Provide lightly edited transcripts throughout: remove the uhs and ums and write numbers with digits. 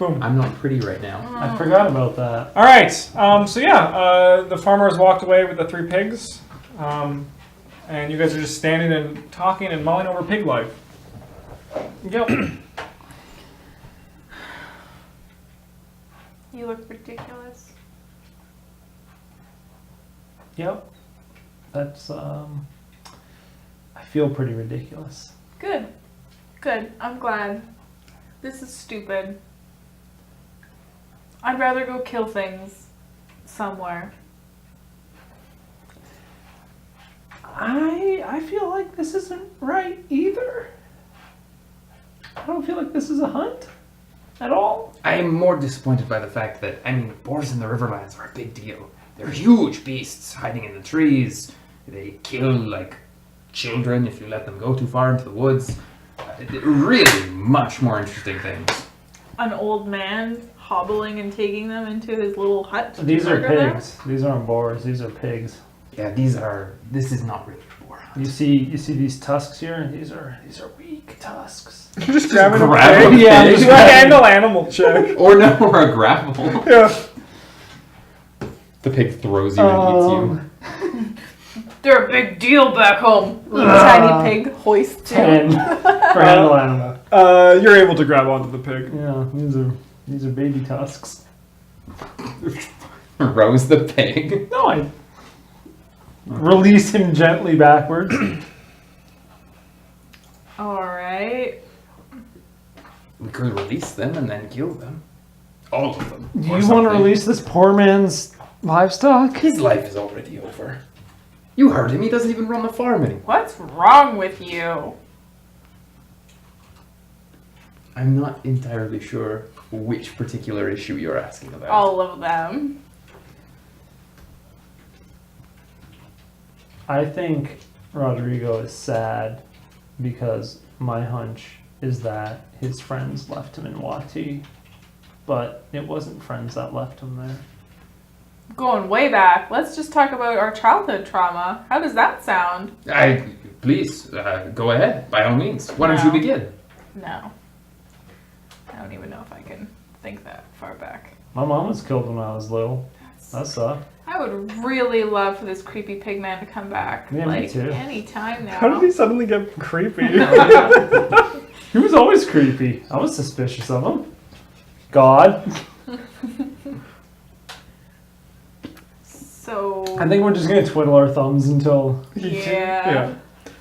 Boom. I'm not pretty right now. I forgot about that. All right. The farmers walked away with the 3 pigs, and you guys are just standing and talking and mulling over pig life. Yep. You look ridiculous. Yep. That's, I feel pretty ridiculous. Good. Good. I'm glad. This is stupid. I'd rather go kill things somewhere. I feel like this isn't right either. I don't feel like this is a hunt at all. I am more disappointed by the fact that, boars in the Riverlands are a big deal. They're huge beasts hiding in the trees. They kill, like, children if you let them go too far into the woods. Really much more interesting things. An old man hobbling and taking them into his little hut. These are pigs. These aren't boars. These are pigs. Yeah, this is not really a boar hunt. You see these tusks here? These are weak tusks. You're just grabbing grab a pig? a Yeah, pig. just a handle animal check. Or a grapple. Yeah. The pig throws you and eats you. They're a big deal back home. Little tiny pig hoists 10 you. for handle animal. You're able to grab onto the pig. Yeah, these are baby tusks. Rose the pig. No, I release him gently backwards. Alright. We could release them and then kill them. All of them. Do you want to release this poor man's livestock? His life is already over. You heard him. He doesn't even run the farm anymore. What's wrong with you? I'm not entirely sure which particular issue you're asking about. All of them. I think Rodrigo is sad because my hunch is that his friends left him in Wati, but it wasn't friends that left him there. Going way back. Let's just talk about our childhood trauma. How does that sound? Please, go ahead, by all means. Why don't you begin? No. I don't even know if I can think that far back. My mom was killed when I was little. That sucked. I would really love for this creepy pig man to come back. Yeah, me too. Any time now. How did he suddenly get creepy? He was always creepy. I was suspicious of him. God. So... I think we're just going to twiddle our thumbs until... Yeah.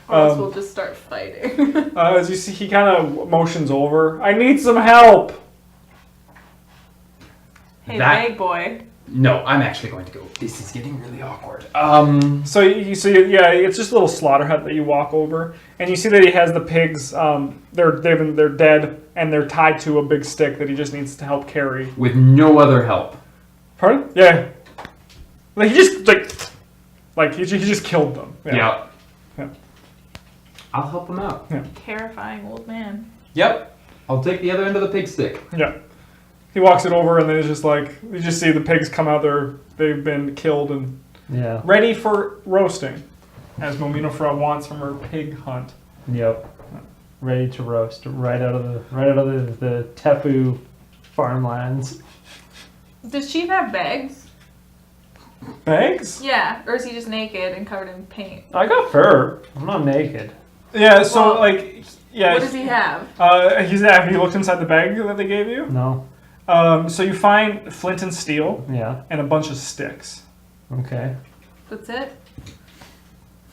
Or else we'll just start fighting. As you see, he kind of motions over. I need some help. Hey, That- big boy. No, I'm actually going to go. This is getting really awkward. So you see, it's just a little slaughter hut that you walk over, and you see that he has the pigs. They're dead, and they're tied to a big stick that he just needs to help carry. With no other help. Pardon? Yeah. Like he just he just killed them. Yeah. Yeah. I'll help him out. Yeah. Terrifying old man. Yep. I'll take the other end of the pig stick. Yeah. He walks it over, and then it's just like you just see the pigs come out there. They've been killed and ready for roasting, as Muminofrah wants from her pig hunt. Yep. Ready to roast right out of the Tepu farmlands. Does she have bags? Bags? Yeah. Or is he just naked and covered in paint? I got fur. I'm not naked. Yeah. So Well, What does he have? Have you looked inside the bag that they gave you? No. So you find flint and steel Yeah. and a bunch of sticks. Okay. That's it?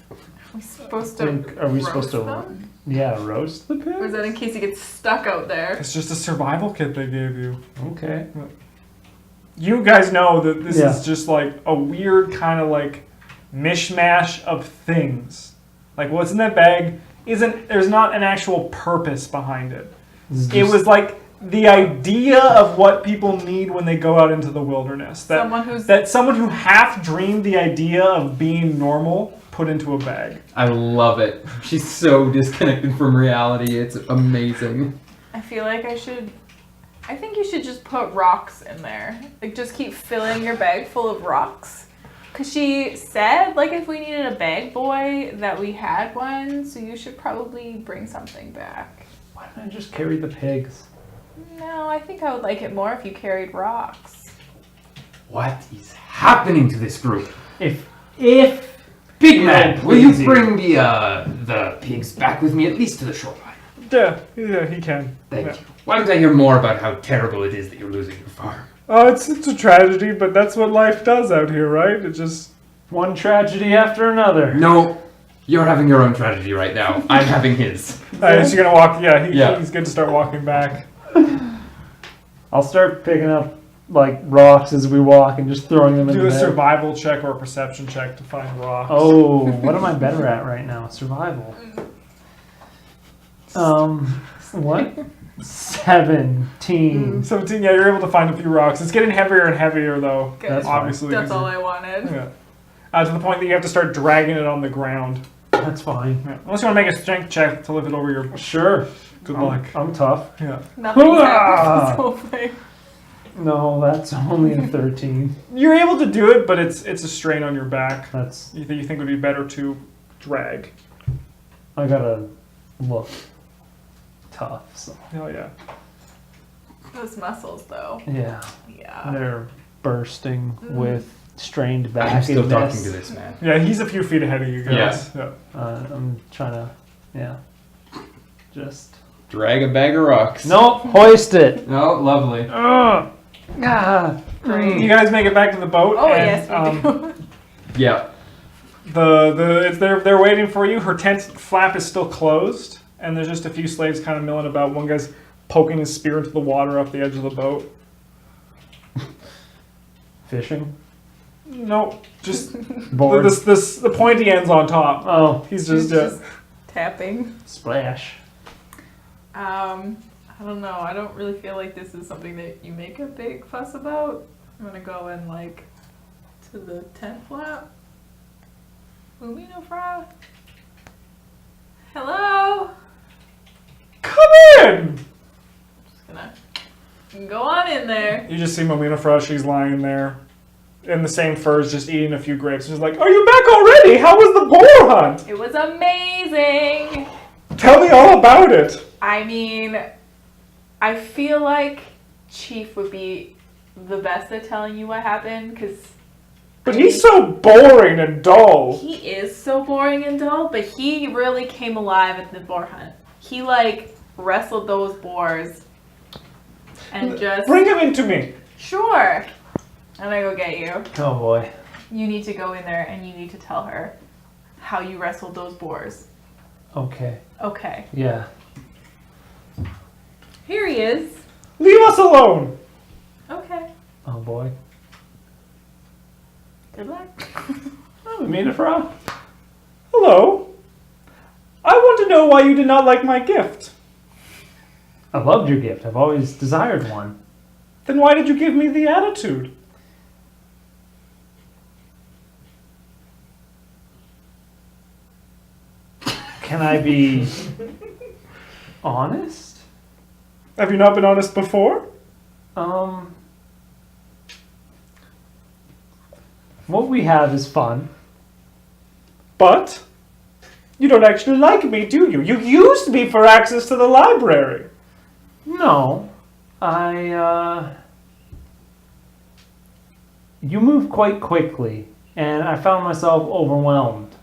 Are we supposed to Are we roast supposed to them? roast the pig? Or is that in case he gets stuck out there? It's just a survival kit they gave you. Okay. You guys know that this Yeah. is just like a weird kind of like mishmash of things. Like what's in that bag there's not an actual purpose behind it. It was like the idea of what people need when they go out into the wilderness. Someone who half dreamed the idea of being normal put into a bag. I love it. She's so disconnected from reality. It's amazing. I feel like I think you should just put rocks in there. Like, just keep filling your bag full of rocks. Because she said, like, if we needed a bag boy, that we had one, so you should probably bring something back. Why don't I just carry the pigs? No, I think I would like it more if you carried rocks. What is happening to this group? If Big man, will you please. bring the pigs back with me at least to the shoreline? Yeah, he can. Thank Yeah. you. Why don't I hear more about how terrible it is that you're losing your farm? Oh, it's a tragedy, but that's what life does out here, right? It just... one tragedy after another. No, you're having your own tragedy right now. I'm having his. Is she gonna walk? Yeah, Yeah. he's good to start walking back. I'll start picking up like rocks as we walk and just throwing them in Do the a bag. survival check or a perception check to find rocks. Oh, what am I better at right now? Survival. What? 17. 17, yeah, you're able to find a few rocks. It's getting heavier and heavier, though. Good. That's Obviously. That's all I wanted. Yeah. To the point that you have to start dragging it on the ground. That's fine. Yeah. Unless you want to make a strength check to lift it over your... Sure. Good luck. I'm tough. Yeah. Nothing's happened this whole thing. No, that's only a 13. You're able to do it, but it's a strain on your back. That's You think it would be better to drag. I gotta look tough. So Hell yeah. Those muscles, though. yeah, Yeah. they're bursting with strained back. I'm still talking to this man. Yeah, he's a few feet ahead of you guys. Yeah. I'm trying to, just Drag a bag of rocks. nope. Hoist it. No, lovely. Ugh. Ah, great. You guys make it back to the boat. Oh, and, yes, we do. Yeah. They're waiting for you. Her tent flap is still closed, and there's just a few slaves kind of milling about. One guy's poking his spear into the water off the edge of the boat. Fishing. No, just Board. the pointy end's on top. Oh, He's just, He's just tapping. splash. I don't know. I don't really feel like this is something that you make a big fuss about. I'm gonna go in like to the tent flap. Muminofrah. Hello. come in. Just gonna go on in there. You just see Muminofrah. She's lying there in the same furs, just eating a few grapes. She's like, "Are you back already? How was the boar hunt? It was amazing. Tell me all about it." I mean, I feel like Chief would be the best at telling you what happened because But he's so boring and dull. he is so boring and dull, but he really came alive at the boar hunt. He like wrestled those boars and just Bring him into me. sure. I'm gonna go get you. Oh boy. You need to go in there and you need to tell her how you wrestled those boars. Okay. Okay. Yeah. Here he is. Leave us alone. Okay. Oh boy. Good luck. Muminofrah. Hello. I want to know why you did not like my gift. I loved your gift. I've always desired one. Then why did you give me the attitude? Can I be honest? Have you not been honest before? What we have is fun. But you don't actually like me, do you? You used me for access to the library. No, you move quite quickly, and I found myself overwhelmed.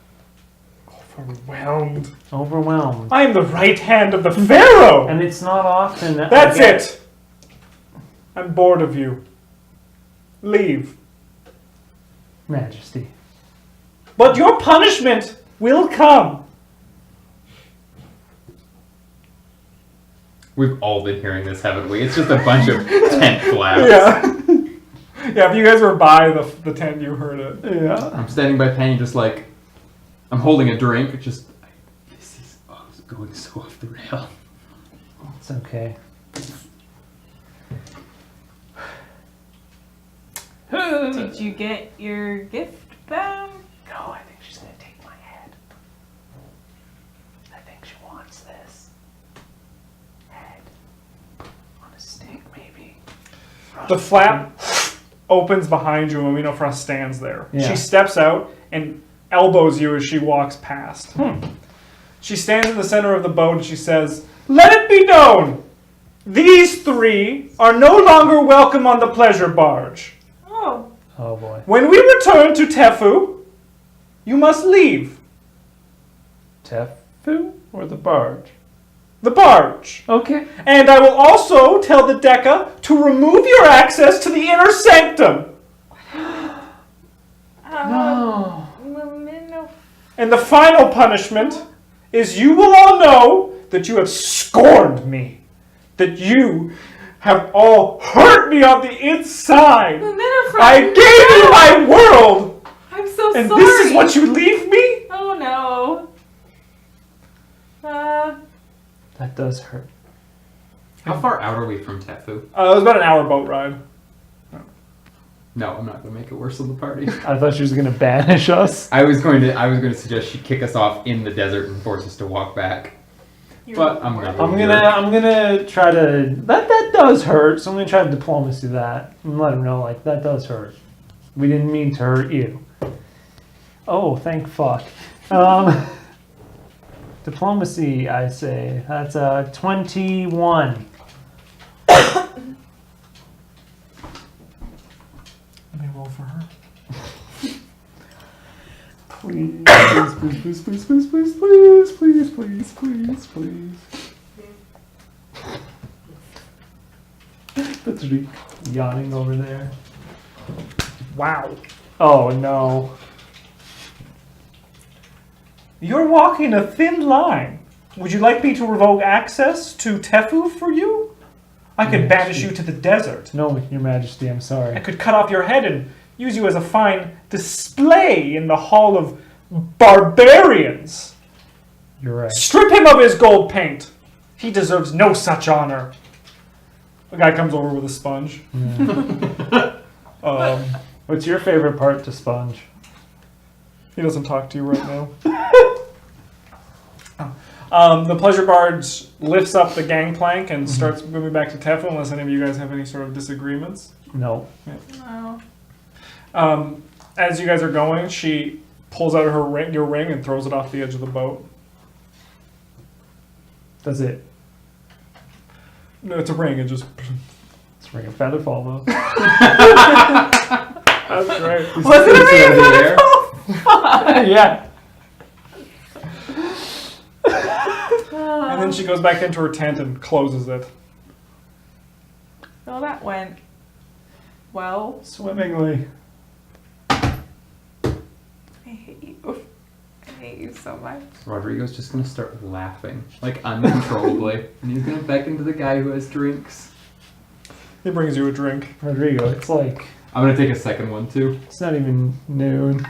Overwhelmed. Overwhelmed. I am the right hand of the Pharaoh. And it's not often that That's it. I'm bored of you. Leave. Majesty. But your punishment will come. We've all been hearing this, haven't we? It's just a bunch of tent flaps. Yeah. Yeah, if you guys were by the tent, you heard it. Yeah. I'm standing by Penny just like, I'm holding a drink, just, this is going so off the rail. It's okay. Did you get your gift back? No, I think she's gonna take my head. I think she wants this. Head. On a stick, maybe. The flap opens behind you, and Muminofrah stands there. Yeah. She steps out and elbows you as she walks past. She stands in the center of the boat and she says, "Let it be known, these three are no longer welcome on the pleasure barge. Oh. Oh boy. When we return to Tefu, you must leave Tefu or the barge? the barge. Okay. And I will also tell the Deca to remove your access to the inner sanctum. No. Muminofrah. And the final punishment is you will all know that you have scorned me. That you have all hurt me on the inside. Muminofrah. I gave you my world. I'm so And sorry. this is what you leave me? Oh no. That does hurt. How far out are we from Tefu? It was about an hour boat ride. No, I'm not going to make it worse on the party. I thought she was gonna banish us. I was going to suggest she kick us off in the desert and force us to walk back. But I'm not. I'm gonna try to. That does hurt. So I'm gonna try to diplomacy that and let him know like that does hurt. We didn't mean to hurt you. Oh, thank fuck. Diplomacy, I say. That's 21. Let me roll for her. Please, please, please, please, please, please, please, please, please, please. That's Reek yawning over there. Wow. Oh no. You're walking a thin line. Would you like me to revoke access to Tefu for you? I could banish you to the desert. No, Your Majesty, I'm I sorry. could cut off your head and use you as a fine display in the Hall of Barbarians. You're right. Strip him of his gold paint. He deserves no such honor. A guy comes over with a sponge. Yeah. What's your favorite part to Sponge? He doesn't talk to you right now. The pleasure barge lifts up the gangplank and starts moving back to Tefu unless any of you guys have any sort of disagreements. No. No. As you guys are going, she pulls out your ring and throws it off the edge of the boat. That's it. No, it's a ring. It just... It's ring of feather fall though. That's great. Was it a ring of feather fall? Yeah. And then she goes back into her tent and closes it. Well, that went well. Swimmingly. I hate you. I hate you so much. Rodrigo's just going to start laughing, like uncontrollably. And he's going to beckon to the guy who has drinks. He brings you a drink. Rodrigo, it's like, I'm going to take a second one too. it's not even noon.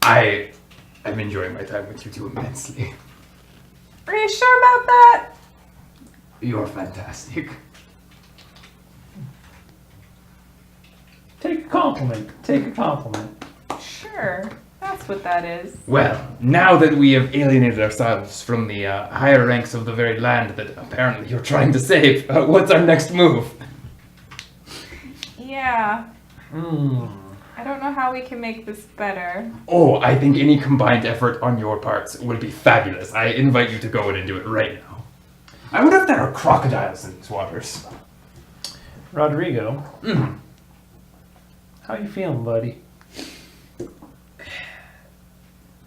I am enjoying my time with you two immensely. Are you sure about that? You're fantastic. Take a compliment. Take a compliment. Sure. That's what that is. Well, now that we have alienated ourselves from the higher ranks of the very land that apparently you're trying to save, what's our next move? Yeah. Hmm. I don't know how we can make this better. Oh, I think any combined effort on your parts will be fabulous. I invite you to go in and do it right now. I wonder if there are crocodiles in these waters. Rodrigo, how you feeling, buddy?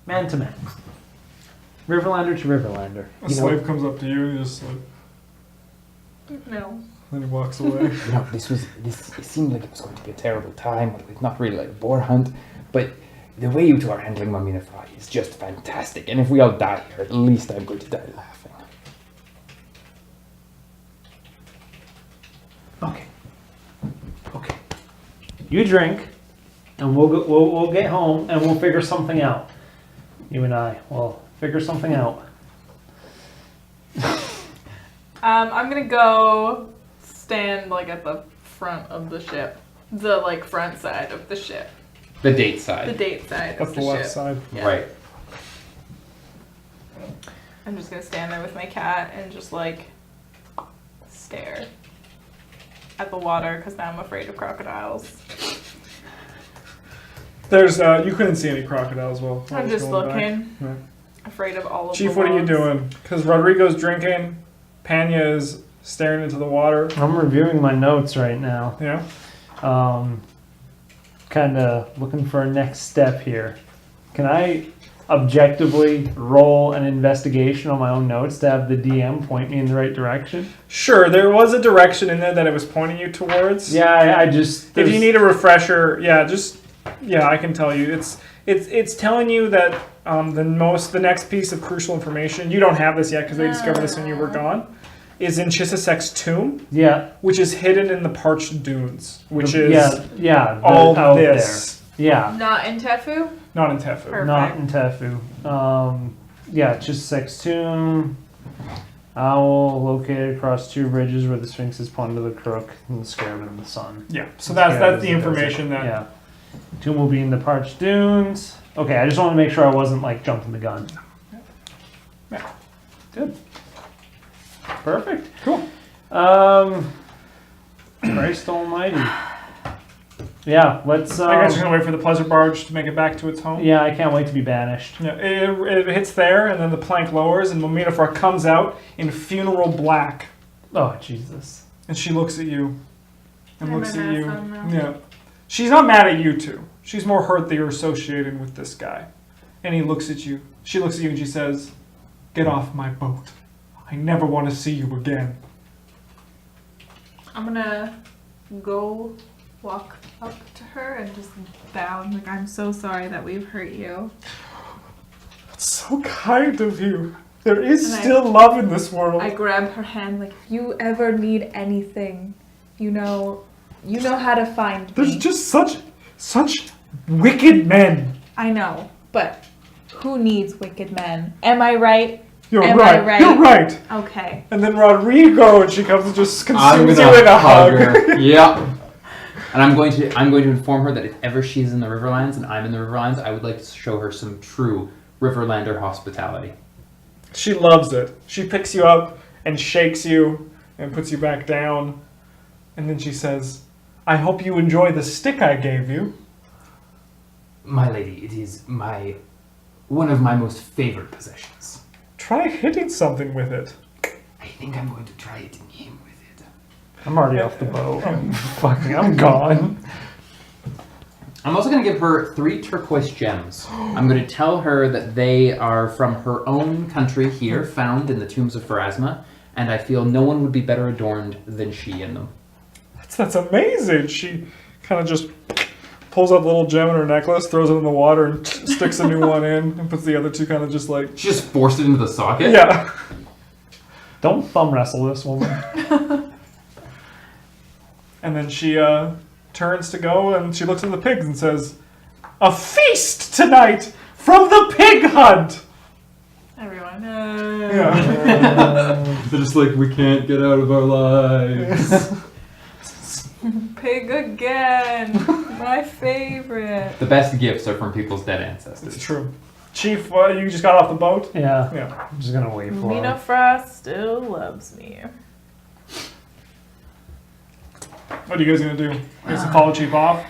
Man to man. Riverlander to Riverlander. A slave comes up to you and just like... No. Then he walks away. You know, it seemed like it was going to be a terrible time. It's not really like a boar hunt, but the way you two are handling Muminofrah is just fantastic. And if we all die here, at least I'm going to die laughing. Okay. Okay. You drink, and we'll get home, and we'll figure something out. You and I will figure something out. I'm gonna go stand like at the front of the ship. The like front side of the ship. The date side. The date side That's of the the left ship. side. Yeah. Right. I'm just gonna stand there with my cat and just like stare at the water because now I'm afraid of crocodiles. There's, you couldn't see any crocodiles while I I'm was just going back. looking, Yeah. afraid of all of Chief, the what are you logs. doing? Because Rodrigo's drinking, Panya is staring into the water. I'm reviewing my notes right now. Yeah. Kind of looking for a next step here. Can I objectively roll an investigation on my own notes to have the DM point me in the right direction? Sure, there was a direction in there that it was pointing you towards. Yeah, I just... If you need a refresher, I can tell you. It's telling you that the next piece of crucial information, you don't have this yet because they discovered this when you were gone, is in Chisasek's tomb. Yeah. Which is hidden in the parched dunes, which all out this. There. Yeah. Not in Tefu? Not in Tefu. Perfect. Not in Tefu. Chisasek's tomb. Owl located across 2 bridges where the Sphinx is pointed to the crook and the scarab in the sun. Yeah, so that's the information that... Yeah. Tomb will be in the parched dunes. Okay, I just wanted to make sure I wasn't like jumping the gun. Yeah. Good. Perfect. Cool. Christ almighty. Yeah, let's... I guess you're going to wait for the pleasure barge to make it back to its home? Yeah, I can't wait to be banished. Yeah, it hits there, and then the plank lowers, and Muminofrah comes out in funeral black. Oh, Jesus. And she looks at you. And I'm looks an at you. asshole now. Yeah. She's not mad at you two. She's more hurt that you're associated with this guy. And he looks at you. She looks at you and she says, "Get off my boat. I never want to see you again." I'm gonna go walk up to her and just bow. Like, I'm so sorry that we've hurt you. That's so kind of you. There is And still love in this world. I grab her hand, like, if you ever need anything, you know how to find me. There's just such wicked men. I know, but who needs wicked men? Am I right? You're Am right. I right? You're right. Okay. And then Rodrigo, and she comes and just I'm consumes gonna you in a hug. her. Yep. And I'm going to inform her that if ever she's in the Riverlands and I'm in the Riverlands, I would like to show her some true Riverlander hospitality. She loves it. She picks you up and shakes you and puts you back down. And then she says, "I hope you enjoy the stick I gave you." My lady, it is one of my most favorite possessions. Try hitting something with it. I think I'm going to try hitting him with it. I'm already off the boat. I'm gone. I'm also going to give her 3 turquoise gems. I'm going to tell her that they are from her own country here, found in the tombs of Pharasma, and I feel no one would be better adorned than she in them. That's amazing. She kind of just pulls out the little gem in her necklace, throws it in the water, and sticks a new one in, and puts the other two kind of just like... She just forced it into the socket? Yeah. Don't thumb wrestle this woman. And then she turns to go, and she looks at the pigs and says, "A feast tonight from the pig hunt!" Everyone. Yeah. They're just like, we can't get out of our lives. Pig again. My favorite. The best gifts are from people's dead ancestors. It's true. Chief, you just got off the boat? Yeah. Yeah. I'm just gonna wait for her. Muminofrah still loves me. What are you guys going to do? You guys gonna follow Chief off?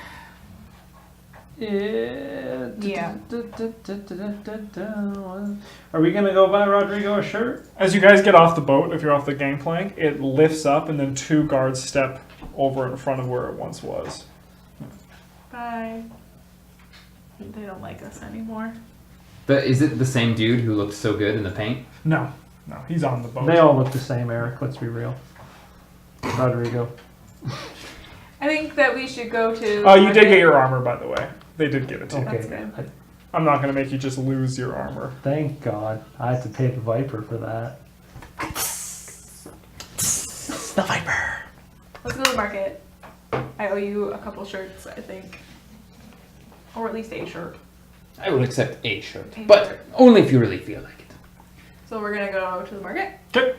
Yeah. Are we gonna go buy Rodrigo a shirt? As you guys get off the boat, if you're off the gangplank, it lifts up and then 2 guards step over in front of where it once was. Bye. They don't like us anymore. Is it the same dude who looked so good in the paint? No, he's on the boat. They all look the same, Eric. Let's be real. Rodrigo. I think that we should go to... Oh, you did get your armor, by the way. They did give it to you. Okay. That's good. I'm not going to make you just lose your armor. Thank God. I had to pay the Viper for that. The Viper. Let's go to the market. I owe you a couple shirts, I think. Or at least a shirt. I will accept a shirt, A but shirt. only if you really feel like it. So we're gonna go to the market. Okay.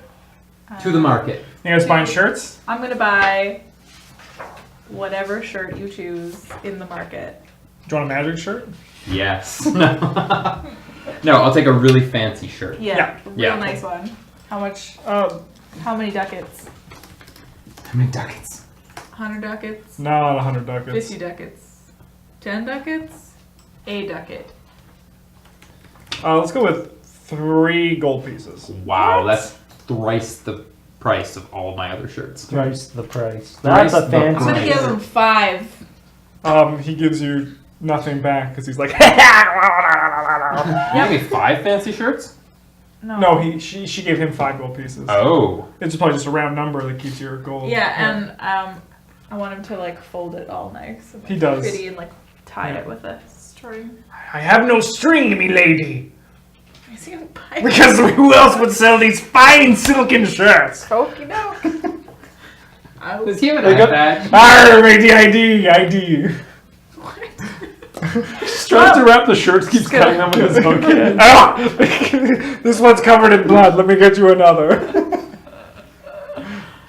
To the market. You guys buying shirts? I'm gonna buy whatever shirt you choose in the market. Do you want a magic shirt? Yes. No, I'll take a really fancy shirt. Yeah, real Yeah. nice one. How much? How many ducats? How many ducats? 100 ducats? Not 100 ducats. 50 ducats? 10 ducats? A ducat. Let's go with 3 gold pieces. Wow, What? that's thrice the price of all my other shirts. Thrice the price. Thrice That's a the fancy. I'm gonna price. give him 5. He gives you nothing back because he's like, You gave me 5 fancy shirts? no, she gave him 5 gold pieces. Oh. It's probably just a round number that keeps your gold. Yeah, and I want him to like fold it all nice. And, like, He does. Pretty and like tie it with a string. I have no string, me lady. I see a pipe. Because who else would sell these fine silken shirts? Okie doke. Does he have an eye patch? Arr, matey, ID. Just trying to wrap the shirts, keeps cutting them with his hook head. Ah! This one's covered in blood. Let me get you another.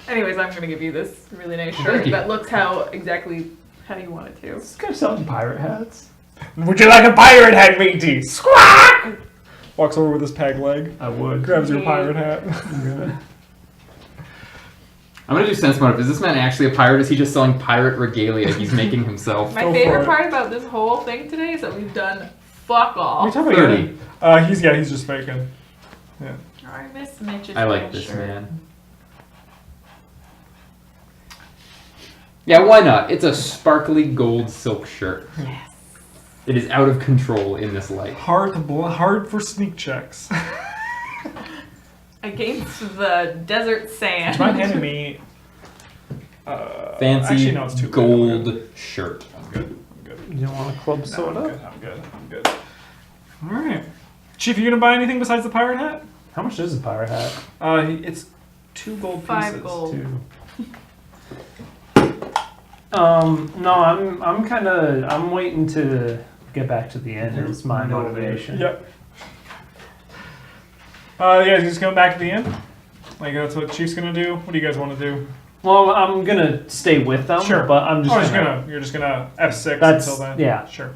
Anyways, I'm gonna give you this really nice Thank shirt you. that looks exactly how you want it to. This guy's selling pirate hats. Would you like a pirate hat, matey? Squawk! Walks over with his peg leg. I would. Grabs your pirate hat. I'm gonna do sense motive. Is this man actually a pirate? Is he just selling pirate regalia he's making himself? My Go for favorite it. part about this whole thing today is that we've done fuck all. What are you talking about? He's just faking. Yeah. I miss Mitch's I like little this shirt. man. Yeah, why not? It's a sparkly gold silk shirt. Yes. It is out of control in this light. Hard for sneak checks. Against the desert sand. Do you mind handing me? Fancy actually, no, it's too late. gold shirt. I'm good. You don't want a club No, soda? I'm good. All right, Chief, you gonna buy anything besides the pirate hat? How much is a pirate hat? It's 2 gold 5 pieces. gold. 2. No, I'm waiting to get back to the end. It's my motivation. Yep. Yeah, just going back to the inn. Like that's what Chief's gonna do. What do you guys want to do? Well, I'm gonna stay with them, Sure. but I'm just You're just gonna F6 That's- until then. yeah. Sure.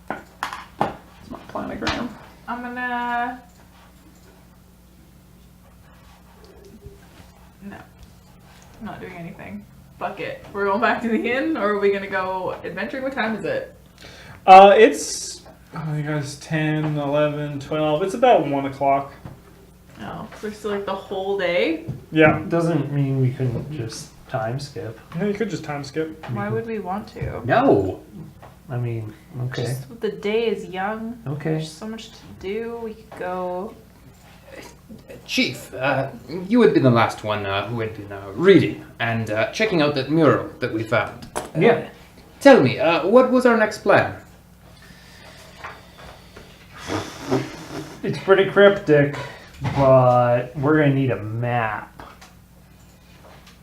It's my planogram. I'm gonna. No. I'm not doing anything. Fuck it. We're going back to the inn, or are we gonna go adventuring? What time is it? It's you guys 10, 11, 12. It's about 1 o'clock. No. We're still like the whole day? Yeah. Doesn't mean we couldn't just time skip. No, you could just time skip. Why would we want to? No. I mean, okay. Just the day is young. Okay. There's so much to do. We could go. Chief, you had been the last one who had been reading and checking out that mural that we found. Yeah. Tell me, what was our next plan? It's pretty cryptic, but we're gonna need a map.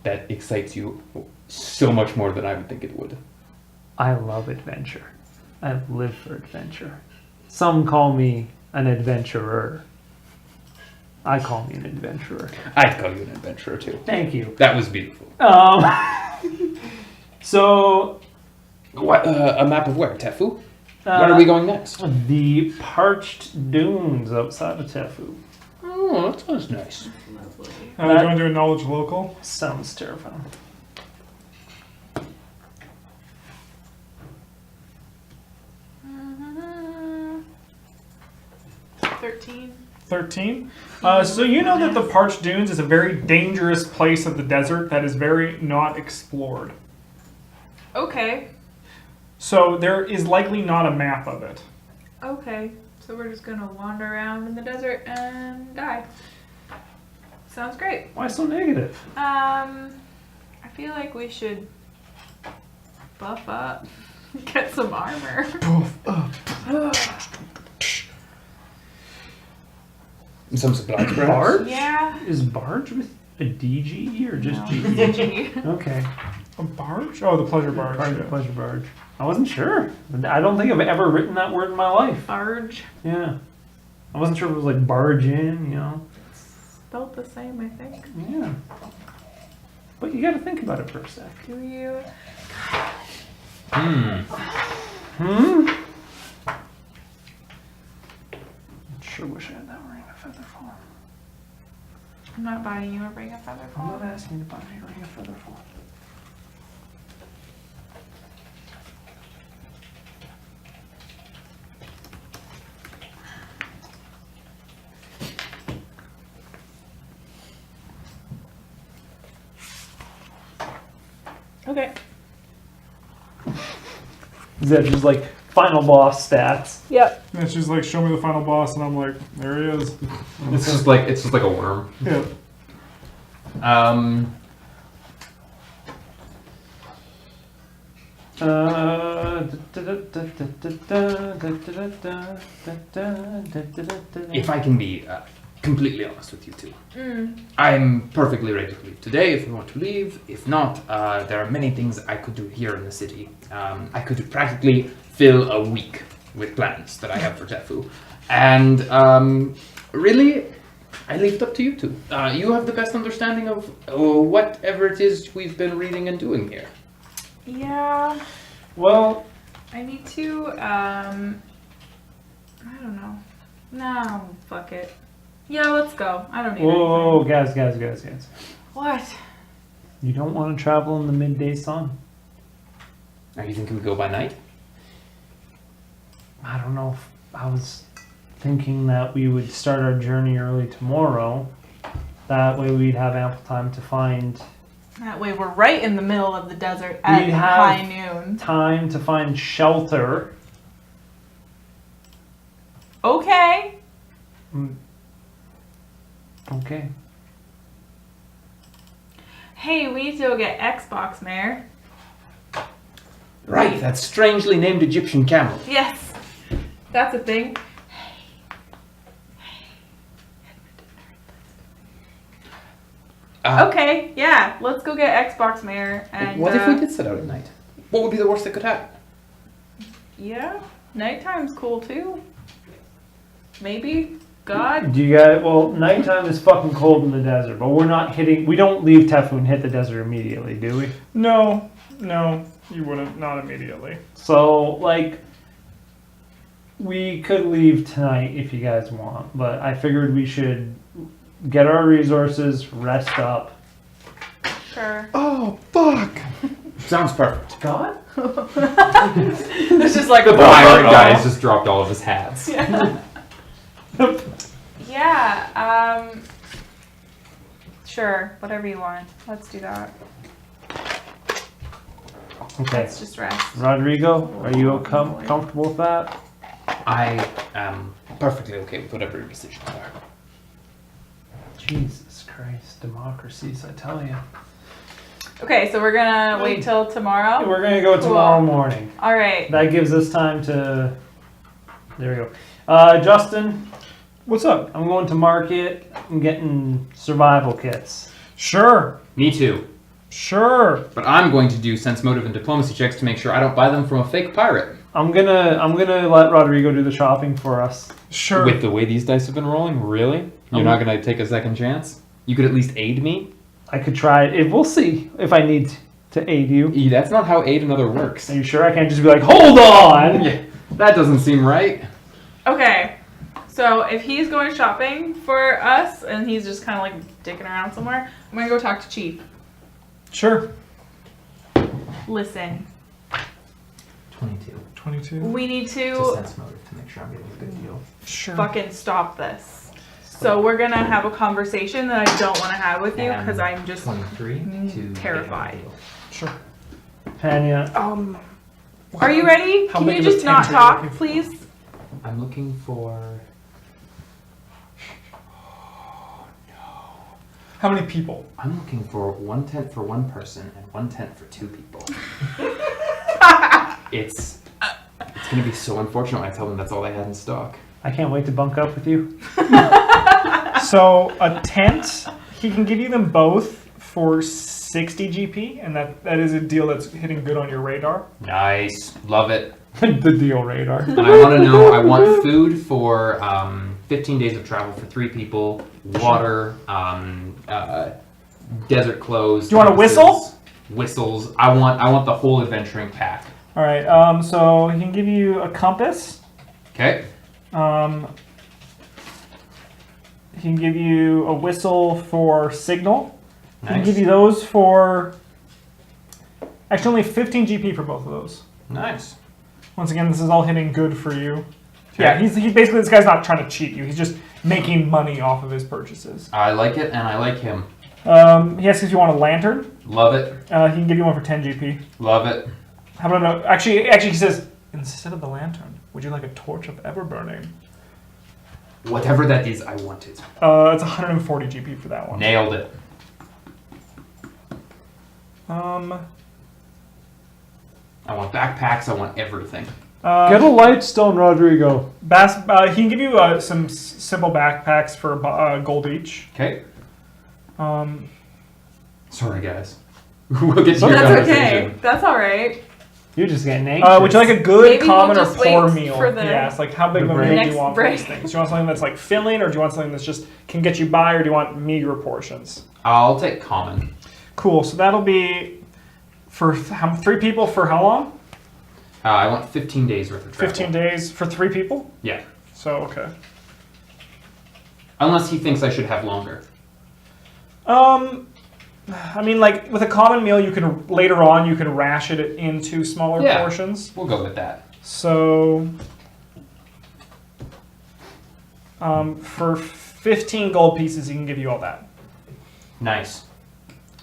That excites you so much more than I would think it would. I love adventure. I live for adventure. Some call me an adventurer. I call me an adventurer. I'd call you an adventurer too. Thank you. That was beautiful. So, What? A map of where? Tefu? uh, Where are we going next? the parched dunes outside of Tefu. Oh, that sounds nice. Lovely. Do you want to do a knowledge local? Sounds terrifying. Mm-hmm. 13. 13. So you know that the Parched Dunes is a very dangerous place of the desert that is very not explored. Okay. So there is likely not a map of it. Okay. So we're just gonna wander around in the desert and die. Sounds great. Why so negative? I feel like we should buff up, get some armor. Some supplies, perhaps? Barge? Yeah. Is barge with a DG or just No, G? DG. Okay. A barge? Oh, the pleasure barge. Barge, yeah. pleasure barge. I wasn't sure. I don't think I've ever written that word in my life. Barge. Yeah. I wasn't sure if it was like barge in, you know? Spelled the same, I think. Yeah. But you gotta think about it for a sec. Do you? Sure wish I had that ring of feather fall. I'm not buying you a ring of feather I'm fall. not asking you to buy me a ring of feather fall. Okay. Is that just like final boss stats? Yep. And she's like, show me the final boss, and I'm like, there he is. It's just like a worm. Yeah. If I can be completely honest with you two, Mm. I'm perfectly ready to leave today if you want to leave. If not, there are many things I could do here in the city. I could practically fill a week with plans that I have for Tefu. And really, I leave it up to you two. You have the best understanding of whatever it is we've been reading and doing here. Yeah. Well, I need to, I don't know. No, fuck it. Yeah, let's go. I don't need whoa, anything. guys. What? You don't want to travel in the midday sun? Are you thinking we go by night? I don't know. I was thinking that we would start our journey early tomorrow. That way we'd have ample time to find That way we're right in the middle of the desert at We have- high noon. time to find shelter. Okay. Okay. Hey, we need to go get Xbox, Mayor. Right, that strangely named Egyptian camel. Yes. That's a thing. Okay, yeah, let's go get Xbox, Mayor. And What if we did set out at night? What would be the worst that could happen? Yeah, nighttime's cool too. Maybe. God. Do you guys? Well, nighttime is fucking cold in the desert, but we're not hitting. We don't leave Tefu and hit the desert immediately, do we? No, you wouldn't. Not immediately. So, like, we could leave tonight if you guys want, but I figured we should get our resources, rest up. Sure. Oh, fuck! Sounds perfect. God? There's just like The pirate guy has just dropped all of his hats. Yeah, sure, whatever you want. Let's do that. Okay. Let's just rest. Rodrigo, are you comfortable with that? I am perfectly okay with whatever your decisions are. Jesus Christ, democracies, I tell you. Okay, so we're gonna wait till tomorrow? We're gonna go tomorrow morning. Alright. That gives us time to. There we go. Justin, What's up? I'm going to market. I'm getting survival kits. Sure. Me too. Sure. But I'm going to do sense motive and diplomacy checks to make sure I don't buy them from a fake pirate. I'm gonna let Rodrigo do the shopping for us. Sure. With the way these dice have been rolling, really? You're not going to take a second chance? You could at least aid me? I could try it. We'll see if I need to aid you. That's not how aid another works. Are you sure I can't just be like, hold on? Yeah, that doesn't seem right. Okay, so if he's going shopping for us and he's just kind of like dicking around somewhere, I'm gonna go talk to Chief. Sure. Listen, 22. 22. we need To to sense motive to make sure I'm getting a good deal. Sure. fucking stop this. So we're gonna have a conversation that I don't want to have with you because I'm just 23 to terrified. Sure. Panya, Are you ready? How Can big you of a just not tent are you talk, looking for? please? I'm looking for... How many people? I'm looking for 1 tent for one person and 1 tent for 2 people. It's going to be so unfortunate when I tell them that's all they had in stock. I can't wait to bunk up with you. So a tent, he can give you them both for 60 GP, and that is a deal that's hitting good on your radar. Nice. Love it. The deal radar. And I want to know, I want food for 15 days of travel for 3 people, water, desert clothes. Do you want a compasses, whistle? Whistles. I want the whole adventuring pack. All right. So he can give you a compass. Okay. He can give you a whistle for signal. He can Nice. give you those for actually only 15 GP for both of those. Nice. Once again, this is all hitting good for you. Okay. Yeah, he's basically, this guy's not trying to cheat you. He's just making money off of his purchases. I like it, and I like him. He asks if you want a lantern. Love it. He can give you one for 10 GP. Love it. How about no? Actually, he says instead of the lantern, would you like a torch of ever burning? Whatever that is, I want it. It's 140 GP for that one. Nailed it. I want backpacks. I want everything. Get a light stone, Rodrigo. He can give you some simple backpacks for gold each. Okay. Um, Sorry, guys. We'll get to your That's conversation. okay. That's all right. You're just getting anxious. would you like a good, Maybe common, we'll or just poor wait meal? for the- Yes, like how big of a the meal do next you want for break. these things? Do you want something that's like filling, or do you want something that's just can get you by, or do you want meager portions? I'll take common. Cool. So that'll be for 3 people for how long? I want 15 days worth of travel. 15 days for 3 people. Yeah. So okay. Unless he thinks I should have longer. I mean, like with a common meal, you can later on you can ration it into smaller Yeah. portions. We'll go with that. So, for 15 gold pieces, he can give you all that. Nice.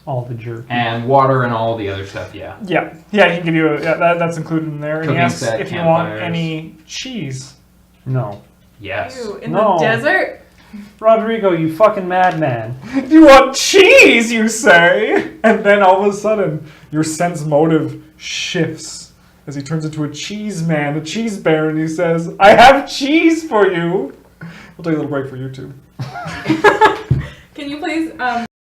all the jerky. And water and all the other stuff, yeah. Yeah, he can give you that's included in there. And he Cooking asks set, if you want campfires. any cheese. No. Yes. Ew, in No. the desert? Rodrigo, you fucking madman. You want cheese, you say? And then all of a sudden, your sense motive shifts as he turns into a cheese man, a cheese baron. He says, "I have cheese for you." We'll take a little break for YouTube. Can you please